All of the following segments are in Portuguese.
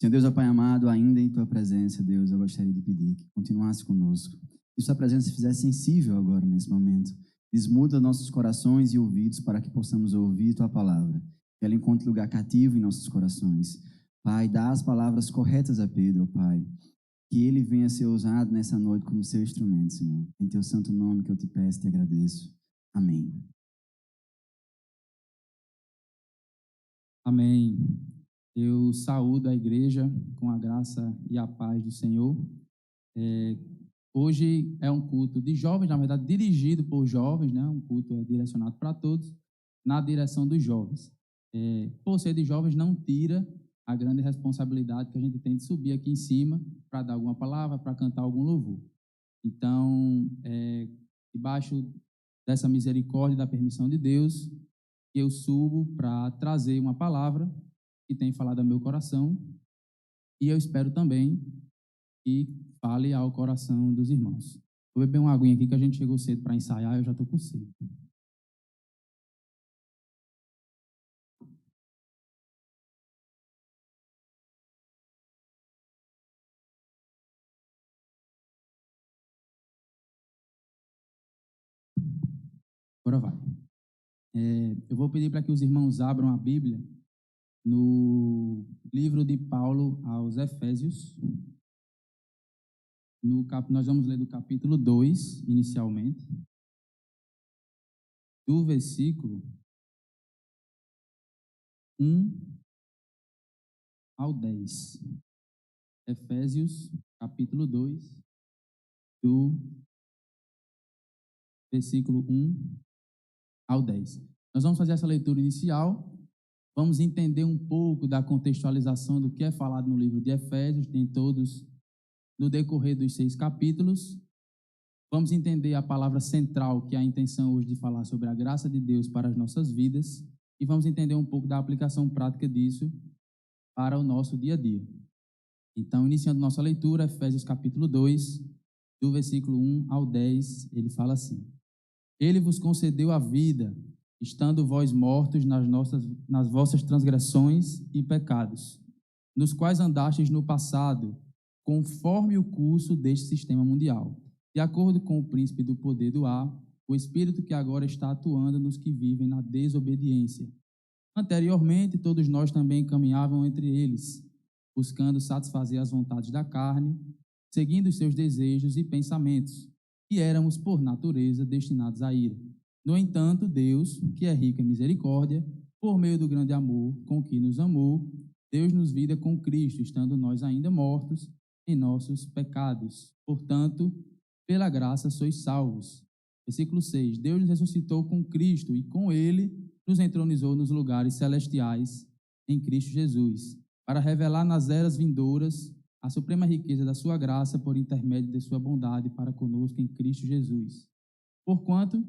Senhor Deus, ó Pai amado, ainda em Tua presença, Deus, eu gostaria de pedir que continuasse conosco. Que Sua presença se fizesse sensível agora, nesse momento. Desmuda nossos corações e ouvidos para que possamos ouvir Tua palavra. Que ela encontre lugar cativo em nossos corações. Pai, dá as palavras corretas a Pedro, Pai. Que ele venha ser usado nessa noite como seu instrumento, Senhor. Em Teu santo nome que eu te peço e te agradeço. Amém. Amém. Eu saúdo a igreja com a graça e a paz do Senhor. Hoje é um culto de jovens, na verdade, dirigido por jovens, né? Um culto é direcionado para todos, na direção dos jovens. Por ser de jovens, não tira a grande responsabilidade que a gente tem de subir aqui em cima para dar alguma palavra, para cantar algum louvor. Então, debaixo dessa misericórdia e da permissão de Deus, eu subo para trazer uma palavra que tem falado ao meu coração e eu espero também que fale ao coração dos irmãos. Vou beber uma aguinha aqui que a gente chegou cedo para ensaiar, eu já estou com sede. Agora vai. Eu vou pedir para que os irmãos abram a Bíblia no livro de Paulo aos Efésios. Nós vamos ler do capítulo 2, inicialmente, do versículo 1 ao 10. Efésios, capítulo 2, do versículo 1 ao 10. Nós vamos fazer essa leitura inicial, vamos entender um pouco da contextualização do que é falado no livro de Efésios, tem todos no decorrer dos 6 capítulos. Vamos entender a palavra central, que é a intenção hoje de falar sobre a graça de Deus para as nossas vidas, e vamos entender um pouco da aplicação prática disso para o nosso dia a dia. Então, iniciando nossa leitura, Efésios capítulo 2, do versículo 1 ao 10, ele fala assim: Ele vos concedeu a vida, estando vós mortos nas vossas transgressões e pecados, nos quais andastes no passado, conforme o curso deste sistema mundial, de acordo com o príncipe do poder do ar, o espírito que agora está atuando nos que vivem na desobediência. Anteriormente, todos nós também caminhávamos entre eles, buscando satisfazer as vontades da carne, seguindo os seus desejos e pensamentos, e éramos, por natureza, destinados à ira. No entanto, Deus, que é rico em misericórdia, por meio do grande amor com que nos amou, Deus nos vida com Cristo, estando nós ainda mortos em nossos pecados. Portanto, pela graça sois salvos. Versículo 6. Deus nos ressuscitou com Cristo e com Ele nos entronizou nos lugares celestiais em Cristo Jesus, para revelar nas eras vindouras a suprema riqueza da sua graça por intermédio de sua bondade para conosco em Cristo Jesus. Porquanto,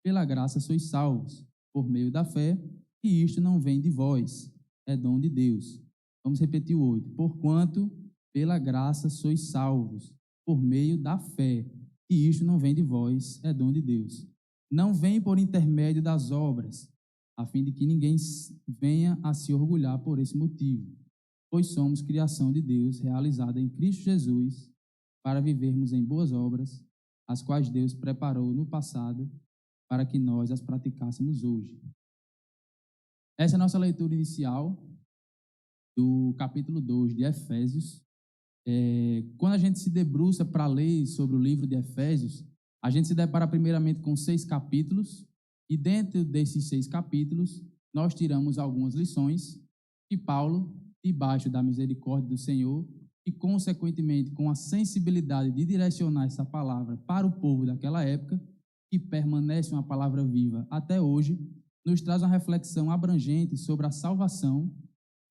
pela graça sois salvos, por meio da fé, e isto não vem de vós, é dom de Deus. Vamos repetir o 8. Porquanto, pela graça sois salvos, por meio da fé, e isto não vem de vós, é dom de Deus. Não vem por intermédio das obras, a fim de que ninguém venha a se orgulhar por esse motivo, pois somos criação de Deus, realizada em Cristo Jesus, para vivermos em boas obras, as quais Deus preparou no passado, para que nós as praticássemos hoje. Essa é a nossa leitura inicial do capítulo 2 de Efésios. Quando a gente se debruça para ler sobre o livro de Efésios, a gente se depara primeiramente com 6 capítulos, e dentro desses 6 capítulos, nós tiramos algumas lições que Paulo, debaixo da misericórdia do Senhor, e consequentemente com a sensibilidade de direcionar essa palavra para o povo daquela época, que permanece uma palavra viva até hoje, nos traz uma reflexão abrangente sobre a salvação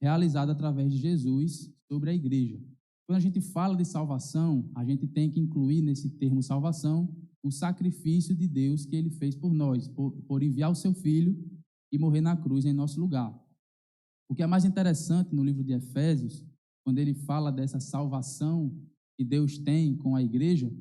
realizada através de Jesus sobre a igreja. Quando a gente fala de salvação, a gente tem que incluir nesse termo salvação o sacrifício de Deus que ele fez por nós, por enviar o seu Filho e morrer na cruz em nosso lugar. O que é mais interessante no livro de Efésios, quando ele fala dessa salvação que Deus tem com a igreja,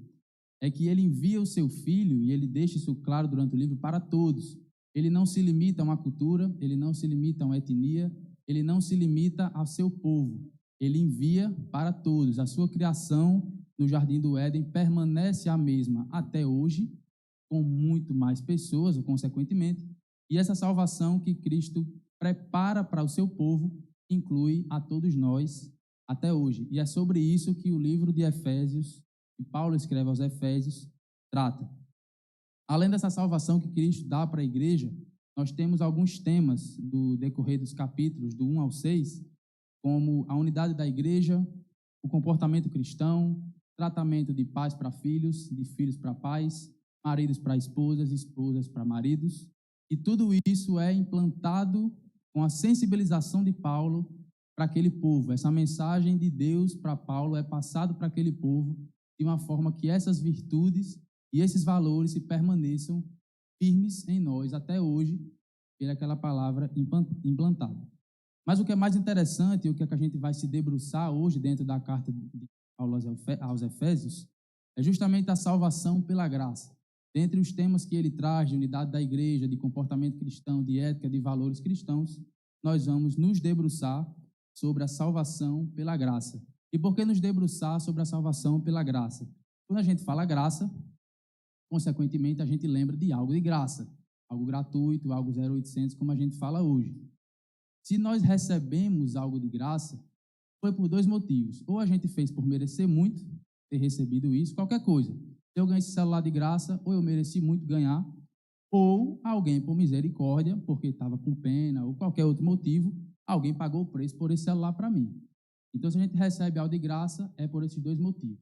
é que ele envia o seu Filho, e ele deixa isso claro durante o livro, para todos. Ele não se limita a uma cultura, ele não se limita a uma etnia, ele não se limita ao seu povo. ele envia para todos. A sua criação no Jardim do Éden permanece a mesma até hoje, com muito mais pessoas, ou consequentemente, e essa salvação que Cristo prepara para o seu povo inclui a todos nós até hoje. E é sobre isso que o livro de Efésios, que Paulo escreve aos Efésios, trata. Além dessa salvação que Cristo dá para a igreja, nós temos alguns temas do decorrer dos capítulos, do 1 ao 6, como a unidade da igreja, o comportamento cristão, tratamento de pais para filhos, de filhos para pais, maridos para esposas, esposas para maridos. E tudo isso é implantado com a sensibilização de Paulo para aquele povo. Essa mensagem de Deus para Paulo é passado para aquele povo de uma forma que essas virtudes e esses valores se permaneçam firmes em nós até hoje, pela aquela palavra implantada. Mas o que é mais interessante, o que é que a gente vai se debruçar hoje dentro da carta de Paulo aos Efésios, é justamente a salvação pela graça. Dentre os temas que ele traz de unidade da igreja, de comportamento cristão, de ética, de valores cristãos, nós vamos nos debruçar sobre a salvação pela graça. E por que nos debruçar sobre a salvação pela graça? Quando a gente fala graça, consequentemente a gente lembra de algo de graça, algo gratuito, algo 0800, como a gente fala hoje. Se nós recebemos algo de graça, foi por dois motivos. Ou a gente fez por merecer muito, ter recebido isso, qualquer coisa. Se eu ganhei esse celular de graça, ou eu mereci muito ganhar, ou alguém, por misericórdia, porque estava com pena, ou qualquer outro motivo, alguém pagou o preço por esse celular para mim. Então, se a gente recebe algo de graça, é por esses dois motivos.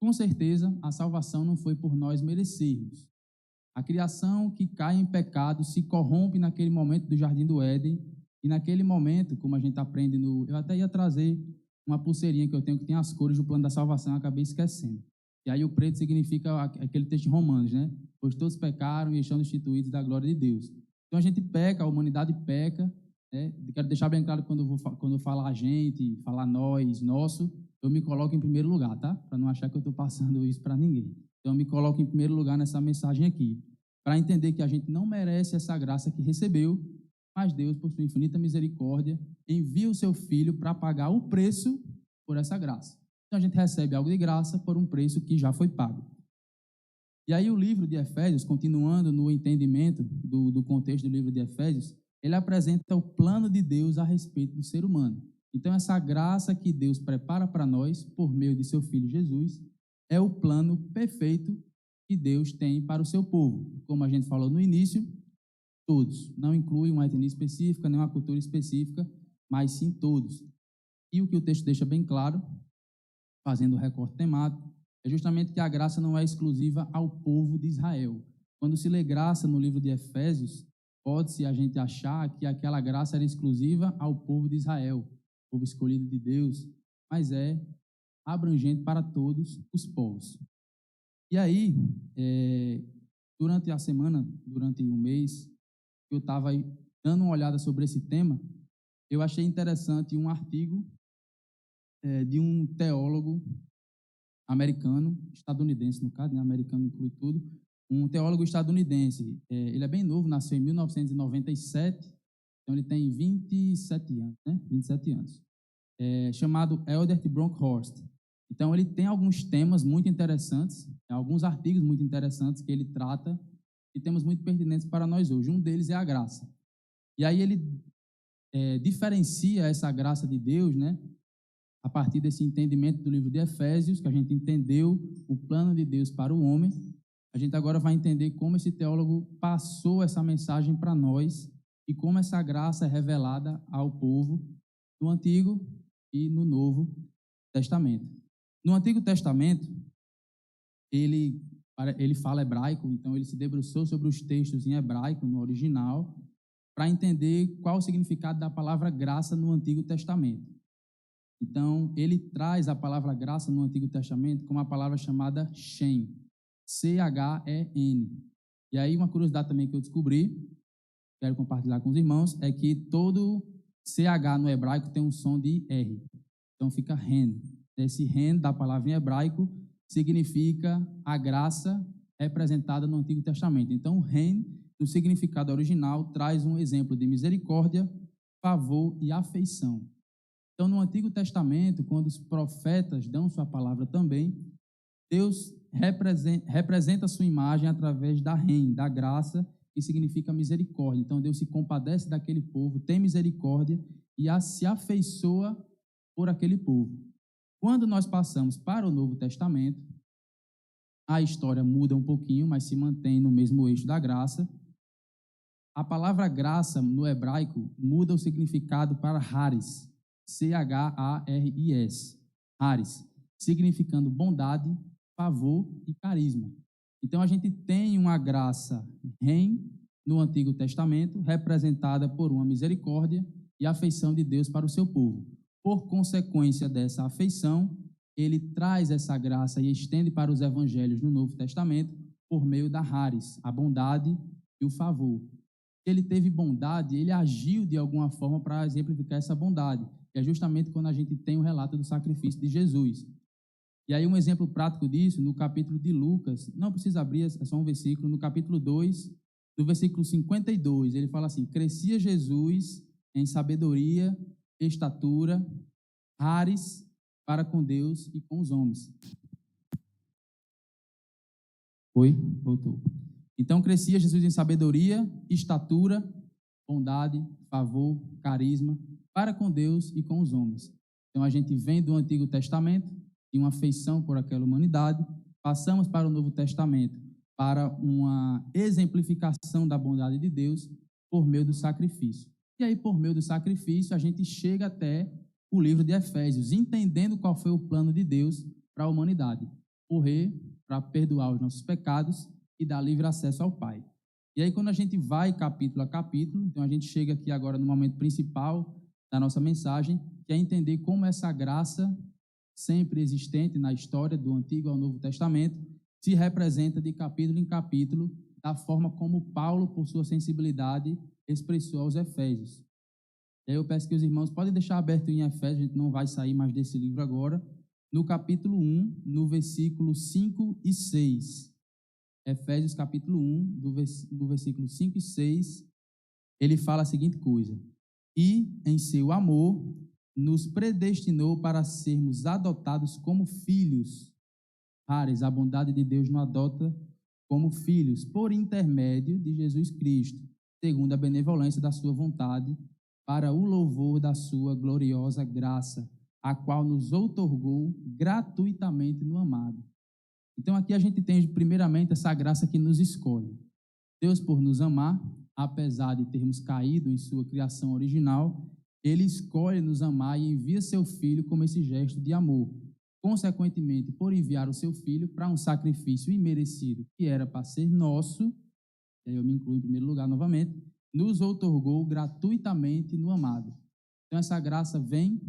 Com certeza, a salvação não foi por nós merecermos. A criação que cai em pecado se corrompe naquele momento do Jardim do Éden, e naquele momento, como a gente aprende no... Eu até ia trazer uma pulseirinha que eu tenho que tem as cores do plano da salvação, eu acabei esquecendo. E aí o preto significa aquele texto de Romanos, né? Pois todos pecaram e estão destituídos da glória de Deus. Então a gente peca, a humanidade peca, né? Quero deixar bem claro que quando eu falar a gente, falar nós, nosso, eu me coloco em primeiro lugar, tá? Para não achar que eu estou passando isso para ninguém. Então eu me coloco em primeiro lugar nessa mensagem aqui, para entender que a gente não merece essa graça que recebeu, mas Deus, por sua infinita misericórdia, envia o seu Filho para pagar o preço por essa graça. Então a gente recebe algo de graça por um preço que já foi pago. E aí o livro de Efésios, continuando no entendimento do contexto do livro de Efésios, ele apresenta o plano de Deus a respeito do ser humano. Então essa graça que Deus prepara para nós, por meio de seu Filho Jesus, é o plano perfeito que Deus tem para o seu povo. Como a gente falou no início, todos. Não inclui uma etnia específica, nem uma cultura específica, mas sim todos. E o que o texto deixa bem claro, fazendo o recorte temático, é justamente que a graça não é exclusiva ao povo de Israel. Quando se lê graça no livro de Efésios, pode-se a gente achar que aquela graça era exclusiva ao povo de Israel, povo escolhido de Deus, mas é abrangente para todos os povos. E aí, durante a semana, durante um mês, eu estava dando uma olhada sobre esse tema, eu achei interessante um artigo de um teólogo americano, estadunidense no caso, né? Americano inclui tudo, um teólogo estadunidense. Ele é bem novo, nasceu em 1997, então ele tem 27 anos, né? 27 anos. Chamado Eldert Bronkhorst. Então ele tem alguns temas muito interessantes, alguns artigos muito interessantes que ele trata e temas muito pertinentes para nós hoje. Um deles é a graça. E aí ele diferencia essa graça de Deus, né? A partir desse entendimento do livro de Efésios, que a gente entendeu o plano de Deus para o homem, a gente agora vai entender como esse teólogo passou essa mensagem para nós e como essa graça é revelada ao povo no Antigo e no Novo Testamento. No Antigo Testamento, ele fala hebraico, então ele se debruçou sobre os textos em hebraico, no original, para entender qual o significado da palavra graça no Antigo Testamento. Então, ele traz a palavra graça no Antigo Testamento como uma palavra chamada Shem, C-H-E-N. E aí, uma curiosidade também que eu descobri, quero compartilhar com os irmãos, é que todo CH no hebraico tem um som de R. Então, fica Ren. Esse Ren da palavra em hebraico significa a graça representada no Antigo Testamento. Então, Ren, no significado original, traz um exemplo de misericórdia, favor e afeição. Então, no Antigo Testamento, quando os profetas dão sua palavra também, Deus representa a sua imagem através da REM, da graça, que significa misericórdia. Então, Deus se compadece daquele povo, tem misericórdia e se afeiçoa por aquele povo. Quando nós passamos para o Novo Testamento, a história muda um pouquinho, mas se mantém no mesmo eixo da graça. A palavra graça, no hebraico, muda o significado para charis, C-H-A-R-I-S, charis, significando bondade, favor e carisma. Então, a gente tem uma graça REM no Antigo Testamento, representada por uma misericórdia e afeição de Deus para o seu povo. Por consequência dessa afeição, ele traz essa graça e estende para os evangelhos no Novo Testamento por meio da charis, a bondade e o favor. Ele teve bondade, ele agiu de alguma forma para exemplificar essa bondade. E é justamente quando a gente tem o relato do sacrifício de Jesus. E aí um exemplo prático disso, no capítulo de Lucas, não precisa abrir, é só um versículo, no capítulo 2, no versículo 52, ele fala assim: crescia Jesus em sabedoria, estatura, charis para com Deus e com os homens. Oi? Voltou. Então, crescia Jesus em sabedoria, estatura, bondade, favor, carisma, para com Deus e com os homens. Então, a gente vem do Antigo Testamento, de uma afeição por aquela humanidade, passamos para o Novo Testamento, para uma exemplificação da bondade de Deus por meio do sacrifício. E aí, por meio do sacrifício, a gente chega até o livro de Efésios, entendendo qual foi o plano de Deus para a humanidade. Morrer para perdoar os nossos pecados e dar livre acesso ao Pai. E aí, quando a gente vai capítulo a capítulo, então a gente chega aqui agora no momento principal da nossa mensagem, que é entender como essa graça, sempre existente na história do Antigo ao Novo Testamento, se representa de capítulo em capítulo, da forma como Paulo, por sua sensibilidade, expressou aos Efésios. E aí eu peço que os irmãos podem deixar aberto em Efésios, a gente não vai sair mais desse livro agora, no capítulo 1, no versículo 5 e 6. Efésios capítulo 1, do versículo 5 e 6, ele fala a seguinte coisa: e em seu amor nos predestinou para sermos adotados como filhos. Charis, a bondade de Deus nos adota como filhos, por intermédio de Jesus Cristo, segundo a benevolência da sua vontade, para o louvor da sua gloriosa graça, a qual nos outorgou gratuitamente no amado. Então aqui a gente tem primeiramente essa graça que nos escolhe. Deus, por nos amar, apesar de termos caído em sua criação original, ele escolhe nos amar e envia seu Filho como esse gesto de amor. Consequentemente, por enviar o seu Filho para um sacrifício imerecido, que era para ser nosso, e aí eu me incluo em primeiro lugar novamente, nos outorgou gratuitamente no amado. Então essa graça vem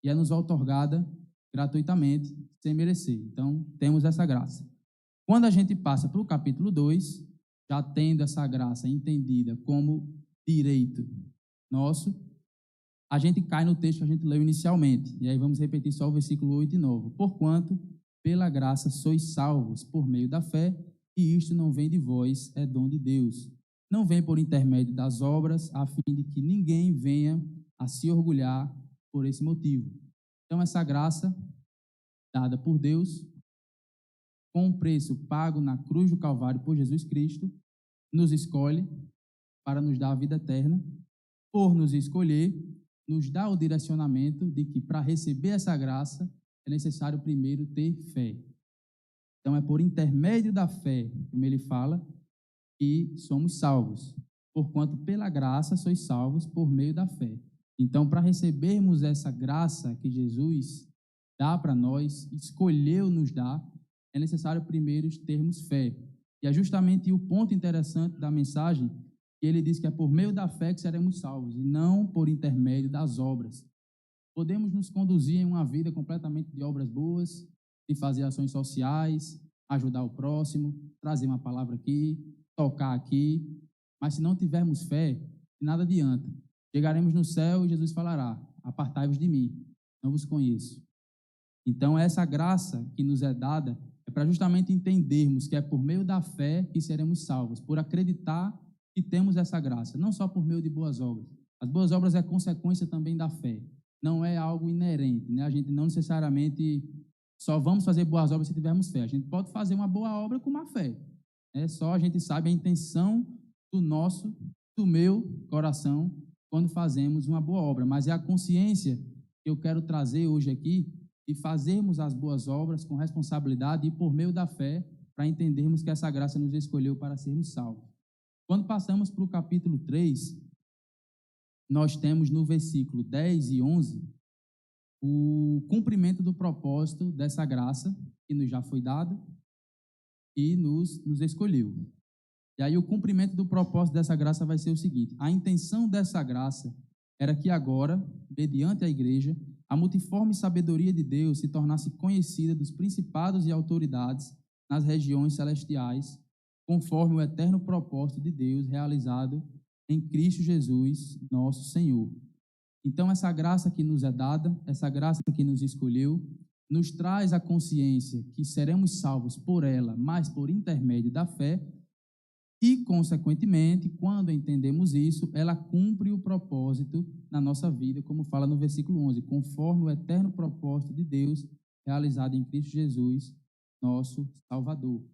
e é nos outorgada gratuitamente, sem merecer. Então, temos essa graça. Quando a gente passa para o capítulo 2, já tendo essa graça entendida como direito nosso, a gente cai no texto que a gente leu inicialmente. E aí vamos repetir só o versículo 8 e 9. Porquanto, pela graça sois salvos por meio da fé, e isto não vem de vós, é dom de Deus. Não vem por intermédio das obras, a fim de que ninguém venha a se orgulhar por esse motivo. Então, essa graça dada por Deus, com um preço pago na cruz do Calvário por Jesus Cristo, nos escolhe para nos dar a vida eterna. Por nos escolher, nos dá o direcionamento de que para receber essa graça é necessário primeiro ter fé. Então, é por intermédio da fé, como ele fala, que somos salvos. Porquanto pela graça sois salvos por meio da fé. Então, para recebermos essa graça que Jesus dá para nós, escolheu nos dar, é necessário primeiro termos fé. E é justamente o ponto interessante da mensagem, que ele diz que é por meio da fé que seremos salvos, e não por intermédio das obras. Podemos nos conduzir em uma vida completamente de obras boas, de fazer ações sociais, ajudar o próximo, trazer uma palavra aqui, tocar aqui, mas se não tivermos fé, nada adianta. Chegaremos no céu e Jesus falará: apartai-vos de mim, não vos conheço. Então, essa graça que nos é dada é para justamente entendermos que é por meio da fé que seremos salvos, por acreditar que temos essa graça, não só por meio de boas obras. As boas obras é consequência também da fé. não é algo inerente, né? A gente não necessariamente só vamos fazer boas obras se tivermos fé. A gente pode fazer uma boa obra com má fé. É só a gente sabe a intenção do meu coração quando fazemos uma boa obra. Mas é a consciência que eu quero trazer hoje aqui de fazermos as boas obras com responsabilidade e por meio da fé para entendermos que essa graça nos escolheu para sermos salvos. Quando passamos para o capítulo 3, nós temos no versículo 10 e 11 o cumprimento do propósito dessa graça que nos já foi dado e nos escolheu. E aí o cumprimento do propósito dessa graça vai ser o seguinte: a intenção dessa graça era que agora, mediante a igreja, a multiforme sabedoria de Deus se tornasse conhecida dos principados e autoridades nas regiões celestiais, conforme o eterno propósito de Deus realizado em Cristo Jesus, nosso Senhor. Então, essa graça que nos é dada, essa graça que nos escolheu, nos traz a consciência que seremos salvos por ela, mas por intermédio da fé, e, consequentemente, quando entendemos isso, ela cumpre o propósito na nossa vida, como fala no versículo 11, conforme o eterno propósito de Deus realizado em Cristo Jesus, nosso Salvador.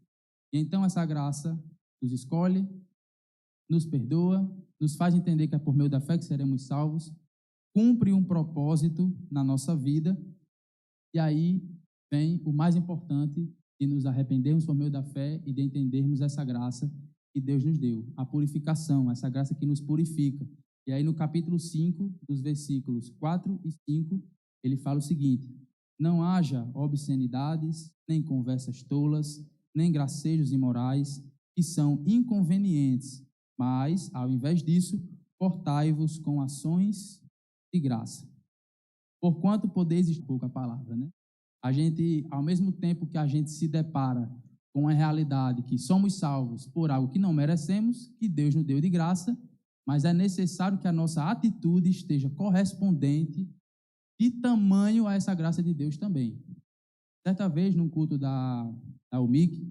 E então essa graça nos escolhe, nos perdoa, nos faz entender que é por meio da fé que seremos salvos, cumpre um propósito na nossa vida, e aí vem o mais importante, de nos arrependermos por meio da fé e de entendermos essa graça que Deus nos deu, a purificação, essa graça que nos purifica. E aí no capítulo 5, dos versículos 4 e 5, ele fala o seguinte: não haja obscenidades, nem conversas tolas, nem gracejos imorais, que são inconvenientes, mas, ao invés disso, portai-vos com ações de graça. Porquanto podeis, pouca palavra, né? A gente, ao mesmo tempo que a gente se depara com a realidade que somos salvos por algo que não merecemos, que Deus nos deu de graça, mas é necessário que a nossa atitude esteja correspondente de tamanho a essa graça de Deus também. Certa vez, num culto da UMIC,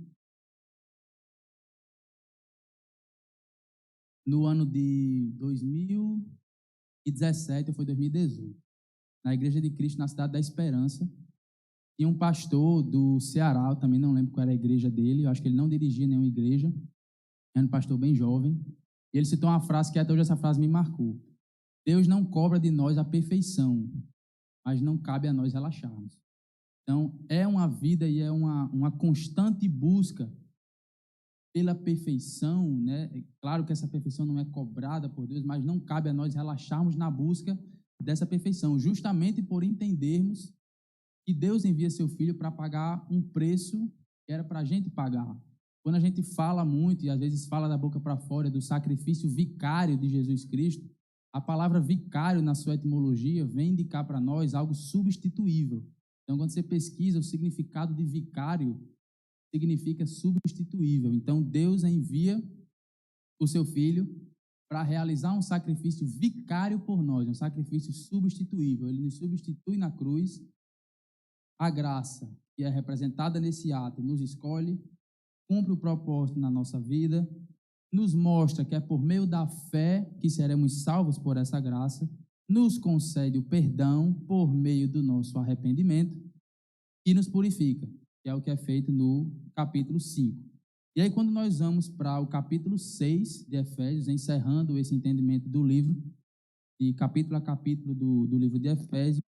no ano de 2017, ou foi 2018, na Igreja de Cristo, na Cidade da Esperança, tinha um pastor do Ceará, eu também não lembro qual era a igreja dele, eu acho que ele não dirigia nenhuma igreja, era um pastor bem jovem, e ele citou uma frase que até hoje essa frase me marcou: Deus não cobra de nós a perfeição, mas não cabe a nós relaxarmos. Então, é uma vida e é uma constante busca pela perfeição, né? É claro que essa perfeição não é cobrada por Deus, mas não cabe a nós relaxarmos na busca dessa perfeição, justamente por entendermos que Deus envia seu Filho para pagar um preço que era para a gente pagar. Quando a gente fala muito, e às vezes fala da boca para fora, do sacrifício vicário de Jesus Cristo, a palavra vicário, na sua etimologia, vem indicar para nós algo substituível. Então, quando você pesquisa o significado de vicário, significa substituível. Então, Deus envia o seu Filho para realizar um sacrifício vicário por nós, um sacrifício substituível. Ele nos substitui na cruz. A graça, que é representada nesse ato, nos escolhe, cumpre o propósito na nossa vida, nos mostra que é por meio da fé que seremos salvos por essa graça, nos concede o perdão por meio do nosso arrependimento e nos purifica, que é o que é feito no capítulo 5. E aí, quando nós vamos para o capítulo 6 de Efésios, encerrando esse entendimento do livro, e capítulo a capítulo do livro de Efésios,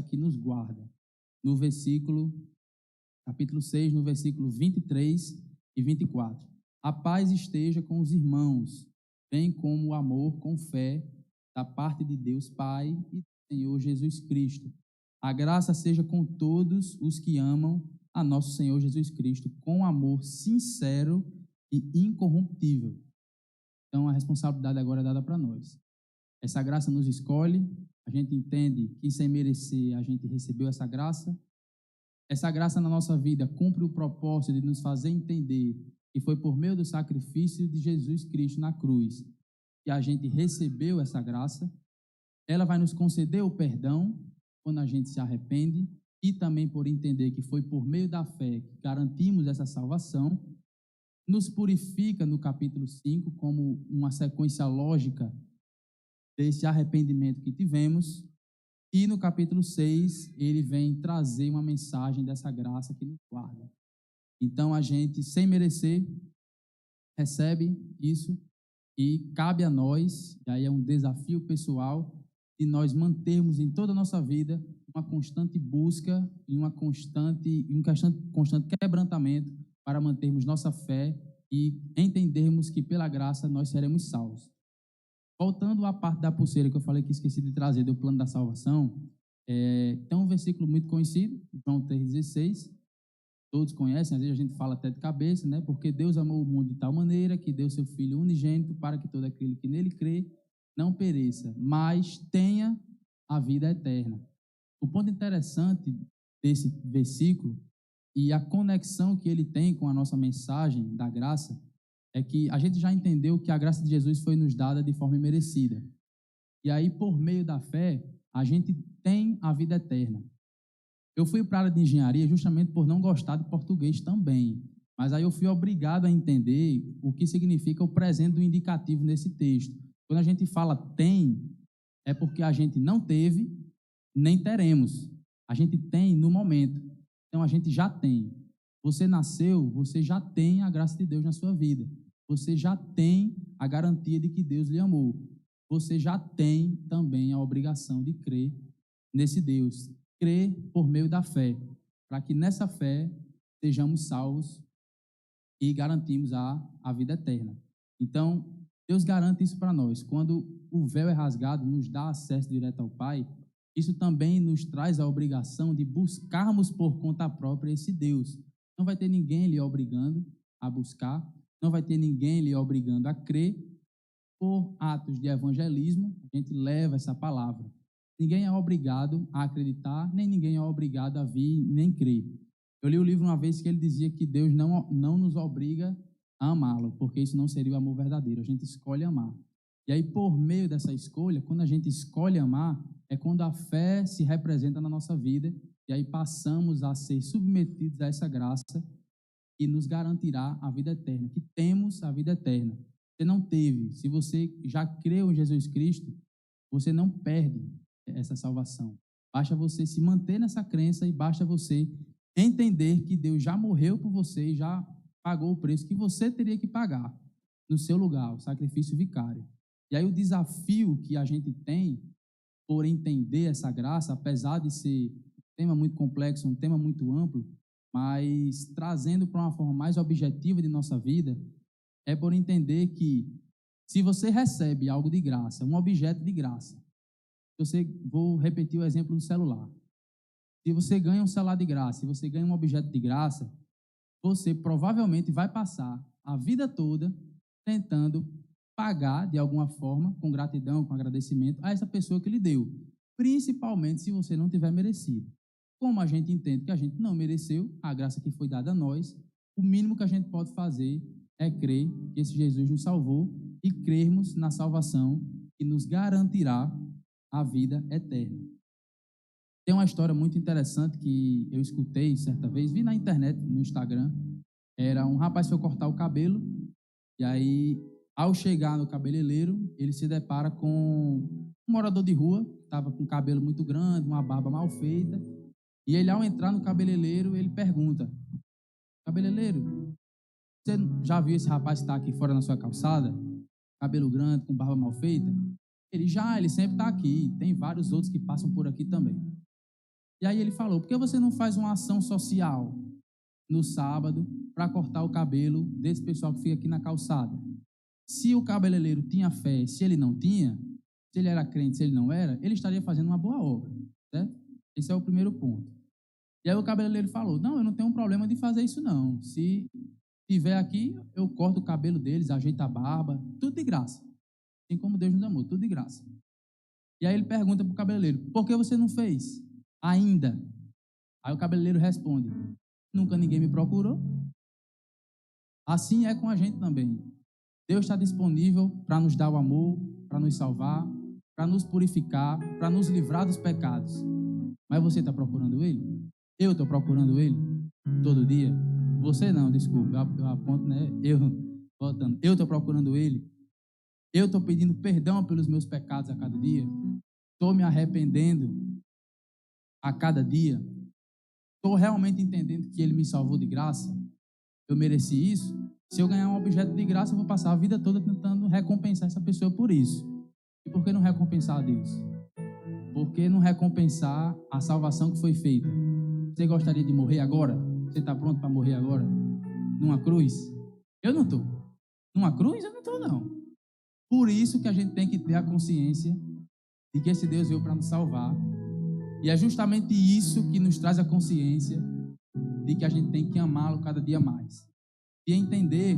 que nos guarda, no capítulo 6, no versículo 23 e 24. A paz esteja com os irmãos, bem como o amor com fé, da parte de Deus Pai e do Senhor Jesus Cristo. A graça seja com todos os que amam a nosso Senhor Jesus Cristo com amor sincero e incorruptível. Então, a responsabilidade agora é dada para nós. Essa graça nos escolhe, a gente entende que sem merecer a gente recebeu essa graça. Essa graça na nossa vida cumpre o propósito de nos fazer entender que foi por meio do sacrifício de Jesus Cristo na cruz que a gente recebeu essa graça. Ela vai nos conceder o perdão quando a gente se arrepende e também por entender que foi por meio da fé que garantimos essa salvação. Nos purifica no capítulo 5 como uma sequência lógica desse arrependimento que tivemos. E no capítulo 6, ele vem trazer uma mensagem dessa graça que nos guarda. Então, a gente, sem merecer, recebe isso e cabe a nós, e aí é um desafio pessoal, de nós mantermos em toda a nossa vida uma constante busca e um constante quebrantamento para mantermos nossa fé e entendermos que pela graça nós seremos salvos. Voltando à parte da pulseira que eu falei que esqueci de trazer, do plano da salvação, tem um versículo muito conhecido, João 3,16, todos conhecem, às vezes a gente fala até de cabeça, né? Porque Deus amou o mundo de tal maneira que deu seu Filho unigênito para que todo aquele que nele crê não pereça, mas tenha a vida eterna. O ponto interessante desse versículo e a conexão que ele tem com a nossa mensagem da graça é que a gente já entendeu que a graça de Jesus foi nos dada de forma imerecida. E aí, por meio da fé, a gente tem a vida eterna. Eu fui para a área de engenharia justamente por não gostar de português também, mas aí eu fui obrigado a entender o que significa o presente do indicativo nesse texto. Quando a gente fala tem, é porque a gente não teve, nem teremos. A gente tem no momento. Então, a gente já tem. Você nasceu, você já tem a graça de Deus na sua vida. Você já tem a garantia de que Deus lhe amou. Você já tem também a obrigação de crer nesse Deus. Crer por meio da fé, para que nessa fé sejamos salvos e garantimos a vida eterna. Então, Deus garante isso para nós. Quando o véu é rasgado, nos dá acesso direto ao Pai, isso também nos traz a obrigação de buscarmos por conta própria esse Deus. Não vai ter ninguém lhe obrigando a buscar, não vai ter ninguém lhe obrigando a crer. Por atos de evangelismo, a gente leva essa palavra. Ninguém é obrigado a acreditar, nem ninguém é obrigado a vir, nem crer. Eu li o livro uma vez que ele dizia que Deus não nos obriga a amá-lo, porque isso não seria o amor verdadeiro. A gente escolhe amar. E aí, por meio dessa escolha, quando a gente escolhe amar, é quando a fé se representa na nossa vida, e aí passamos a ser submetidos a essa graça que nos garantirá a vida eterna, que temos a vida eterna. Você não teve, se você já creu em Jesus Cristo, você não perde essa salvação. Basta você se manter nessa crença e basta você entender que Deus já morreu por você e já pagou o preço que você teria que pagar no seu lugar, o sacrifício vicário. E aí o desafio que a gente tem por entender essa graça, apesar de ser um tema muito complexo, um tema muito amplo, mas trazendo para uma forma mais objetiva de nossa vida, é por entender que se você recebe algo de graça, um objeto de graça, vou repetir o exemplo do celular. Se você ganha um celular de graça, se você ganha um objeto de graça, você provavelmente vai passar a vida toda tentando pagar de alguma forma, com gratidão, com agradecimento, a essa pessoa que lhe deu, principalmente se você não tiver merecido. Como a gente entende que a gente não mereceu a graça que foi dada a nós, o mínimo que a gente pode fazer é crer que esse Jesus nos salvou e crermos na salvação que nos garantirá a vida eterna. Tem uma história muito interessante que eu escutei certa vez, vi na internet, no Instagram. Era um rapaz que foi cortar o cabelo, e aí, ao chegar no cabeleireiro, ele se depara com um morador de rua, que estava com um cabelo muito grande, uma barba mal feita, e ele, ao entrar no cabeleireiro, ele pergunta: cabeleireiro, você já viu esse rapaz que está aqui fora na sua calçada? Cabelo grande, com barba mal feita? Ele sempre está aqui, tem vários outros que passam por aqui também. E aí ele falou: por que você não faz uma ação social no sábado para cortar o cabelo desse pessoal que fica aqui na calçada? Se o cabeleireiro tinha fé, se ele não tinha, se ele era crente, se ele não era, ele estaria fazendo uma boa obra, certo? Esse é o primeiro ponto. E aí o cabeleireiro falou, não, eu não tenho um problema de fazer isso não. Se tiver aqui, eu corto o cabelo deles, ajeito a barba, tudo de graça. Assim como Deus nos amou, tudo de graça. E aí ele pergunta para o cabeleireiro, por que você não fez ainda? Aí o cabeleireiro responde, nunca ninguém me procurou. Assim é com a gente também. Deus está disponível para nos dar o amor, para nos salvar, para nos purificar, para nos livrar dos pecados. Mas você está procurando Ele? Eu estou procurando Ele todo dia? Você não, desculpe, eu aponto, né? Voltando. Eu estou procurando Ele. Eu estou pedindo perdão pelos meus pecados a cada dia. Estou me arrependendo a cada dia. Estou realmente entendendo que Ele me salvou de graça. Eu mereci isso. Se eu ganhar um objeto de graça, eu vou passar a vida toda tentando recompensar essa pessoa por isso. E por que não recompensar a Deus? Por que não recompensar a salvação que foi feita? Você gostaria de morrer agora? Você está pronto para morrer agora? Numa cruz? Eu não estou. Numa cruz? Eu não estou, não. Por isso que a gente tem que ter a consciência de que esse Deus veio para nos salvar. E é justamente isso que nos traz a consciência de que a gente tem que amá-lo cada dia mais. E entender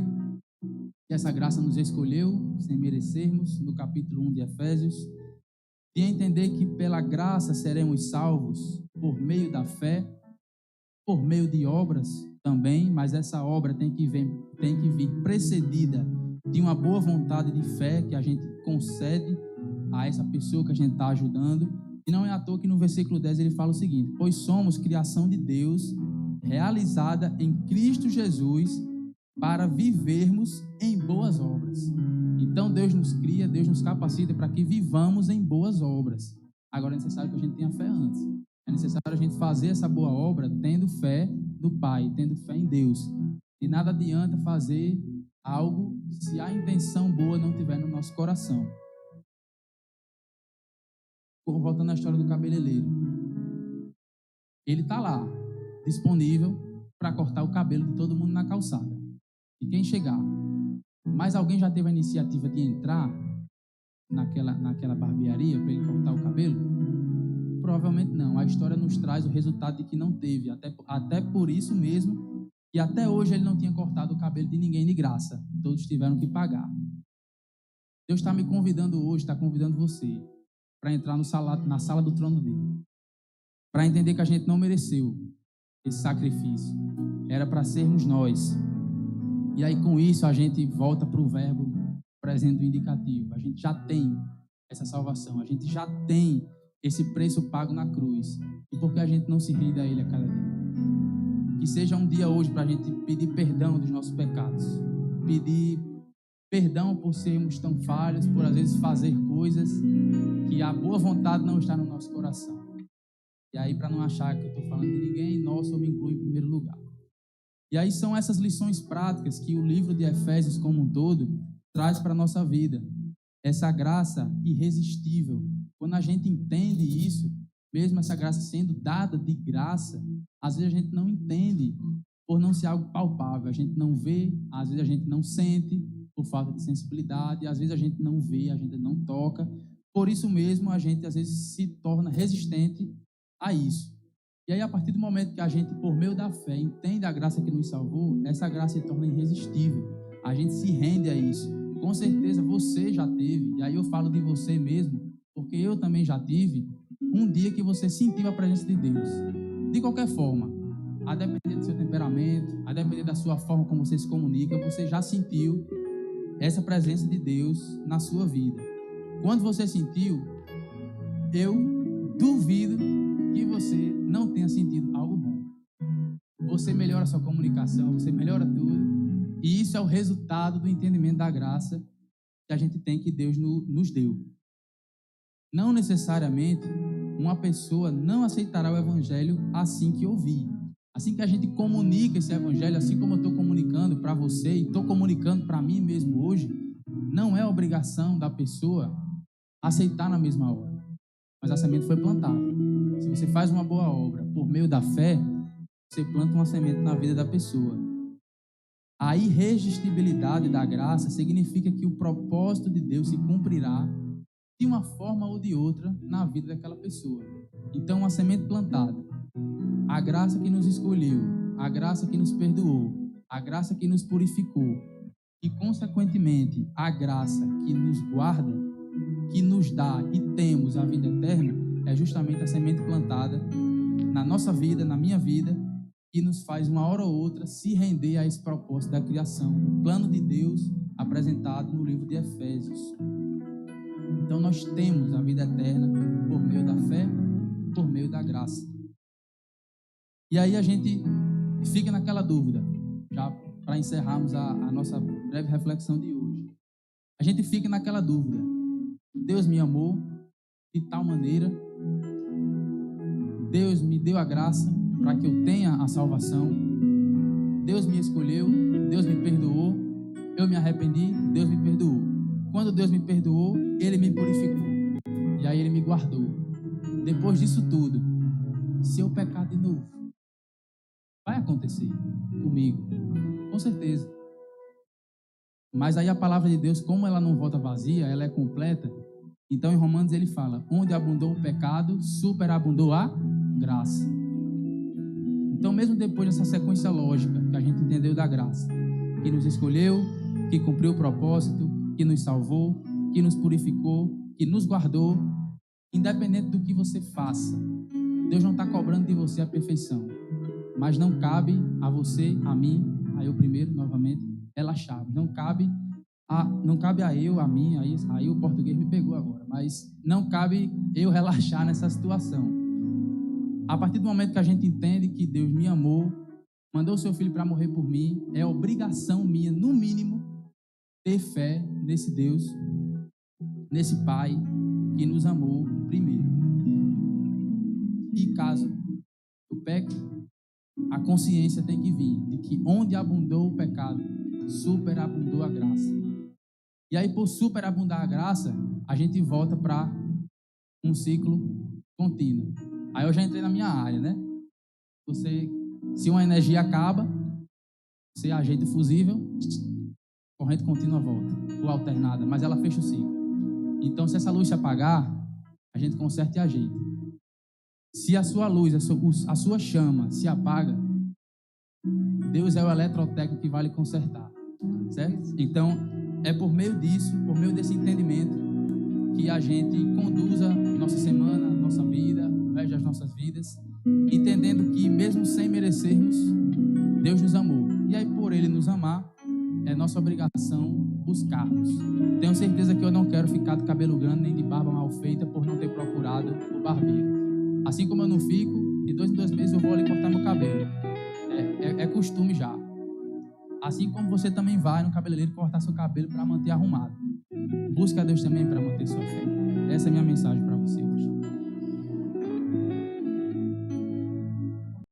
que essa graça nos escolheu sem merecermos, no capítulo 1 de Efésios. E entender que pela graça seremos salvos por meio da fé, por meio de obras também, mas essa obra tem que vir precedida de uma boa vontade de fé que a gente concede a essa pessoa que a gente está ajudando. E não é à toa que no versículo 10 ele fala o seguinte: pois somos criação de Deus, realizada em Cristo Jesus, para vivermos em boas obras. Então Deus nos cria, Deus nos capacita para que vivamos em boas obras. Agora é necessário que a gente tenha fé antes. É necessário a gente fazer essa boa obra tendo fé no Pai, tendo fé em Deus. E nada adianta fazer algo se a intenção boa não estiver no nosso coração. Voltando à história do cabeleireiro. Ele está lá, disponível para cortar o cabelo de todo mundo na calçada. E quem chegar. Mas alguém já teve a iniciativa de entrar naquela barbearia para ele cortar o cabelo? Provavelmente não. A história nos traz o resultado de que não teve. Até por isso mesmo, que até hoje ele não tinha cortado o cabelo de ninguém de graça. Todos tiveram que pagar. Deus está me convidando hoje, está convidando você para entrar na sala do trono dele. Para entender que a gente não mereceu esse sacrifício. Era para sermos nós. E aí com isso a gente volta para o verbo presente do indicativo. A gente já tem essa salvação. A gente já tem esse preço pago na cruz. E por que a gente não se rende a Ele a cada dia? Que seja um dia hoje para a gente pedir perdão dos nossos pecados. Pedir perdão por sermos tão falhos, por às vezes fazer coisas que a boa vontade não está no nosso coração. E aí, para não achar que eu estou falando de ninguém, nossa, eu me incluo em primeiro lugar. E aí são essas lições práticas que o livro de Efésios como um todo traz para a nossa vida. Essa graça irresistível. Quando a gente entende isso, mesmo essa graça sendo dada de graça, às vezes a gente não entende por não ser algo palpável. A gente não vê, às vezes a gente não sente por falta de sensibilidade, às vezes a gente não vê, a gente não toca. Por isso mesmo a gente às vezes se torna resistente a isso. E aí, a partir do momento que a gente, por meio da fé, entende a graça que nos salvou, essa graça se torna irresistível. A gente se rende a isso. Com certeza você já teve, e aí eu falo de você mesmo, porque eu também já tive, um dia que você sentiu a presença de Deus. De qualquer forma, a depender do seu temperamento, a depender da sua forma como você se comunica, você já sentiu essa presença de Deus na sua vida. Quando você sentiu, eu duvido que você não tenha sentido algo bom. Você melhora a sua comunicação, você melhora tudo. E isso é o resultado do entendimento da graça que a gente tem, que Deus nos deu. Não necessariamente uma pessoa não aceitará o evangelho assim que ouvir. Assim que a gente comunica esse evangelho, assim como eu estou comunicando para você e estou comunicando para mim mesmo hoje, não é obrigação da pessoa aceitar na mesma hora. Mas a semente foi plantada. Se você faz uma boa obra por meio da fé, você planta uma semente na vida da pessoa. A irresistibilidade da graça significa que o propósito de Deus se cumprirá de uma forma ou de outra na vida daquela pessoa. Então, uma semente plantada A graça que nos escolheu, a graça que nos perdoou, a graça que nos purificou e, consequentemente, a graça que nos guarda, que nos dá e temos a vida eterna, é justamente a semente plantada na nossa vida, na minha vida, que nos faz uma hora ou outra se render a esse propósito da criação, o plano de Deus apresentado no livro de Efésios. Então nós temos a vida eterna por meio da fé, por meio da graça. E aí a gente fica naquela dúvida, já para encerrarmos a nossa breve reflexão de hoje. A gente fica naquela dúvida: Deus me amou de tal maneira, Deus me deu a graça para que eu tenha a salvação, Deus me escolheu, Deus me perdoou, eu me arrependi, Deus me perdoou. Quando Deus me perdoou, Ele me purificou, e aí Ele me guardou. Depois disso tudo, se eu pecar de novo, vai acontecer comigo, com certeza. Mas aí a palavra de Deus, como ela não volta vazia, ela é completa. Então em Romanos ele fala: onde abundou o pecado, superabundou a graça. Então mesmo depois dessa sequência lógica que a gente entendeu da graça, que nos escolheu, que cumpriu o propósito, que nos salvou, que nos purificou, que nos guardou, independente do que você faça, Deus não está cobrando de você a perfeição. Mas não cabe a você, a mim, a eu primeiro, novamente, relaxar. Não cabe a eu, a mim, aí o português me pegou agora, mas não cabe eu relaxar nessa situação. A partir do momento que a gente entende que Deus me amou, mandou o seu filho para morrer por mim, é obrigação minha, no mínimo, ter fé nesse Deus, nesse Pai que nos amou primeiro. E caso eu peque, a consciência tem que vir de que onde abundou o pecado, superabundou a graça. E aí, por superabundar a graça, a gente volta para um ciclo contínuo. Aí eu já entrei na minha área, né? Se uma energia acaba, você ajeita o fusível, corrente contínua volta, ou alternada, mas ela fecha o ciclo. Então, se essa luz se apagar, a gente conserta e ajeita. Se a sua luz, a sua chama se apaga, Deus é o eletrotécnico que vai lhe consertar, certo? Então, é por meio disso, por meio desse entendimento, que a gente conduza nossa semana, nossa vida, o resto das nossas vidas, entendendo que mesmo sem merecermos, Deus nos amou. E aí, por Ele nos amar, é nossa obrigação buscarmos. Tenho certeza que eu não quero ficar de cabelo grande nem de barba mal feita por não ter procurado o barbeiro. Assim como eu não fico, de 2 em 2 meses eu vou ali cortar meu cabelo. É costume já. Assim como você também vai no cabeleireiro cortar seu cabelo para manter arrumado. Busque a Deus também para manter sua fé. Essa é a minha mensagem para você hoje.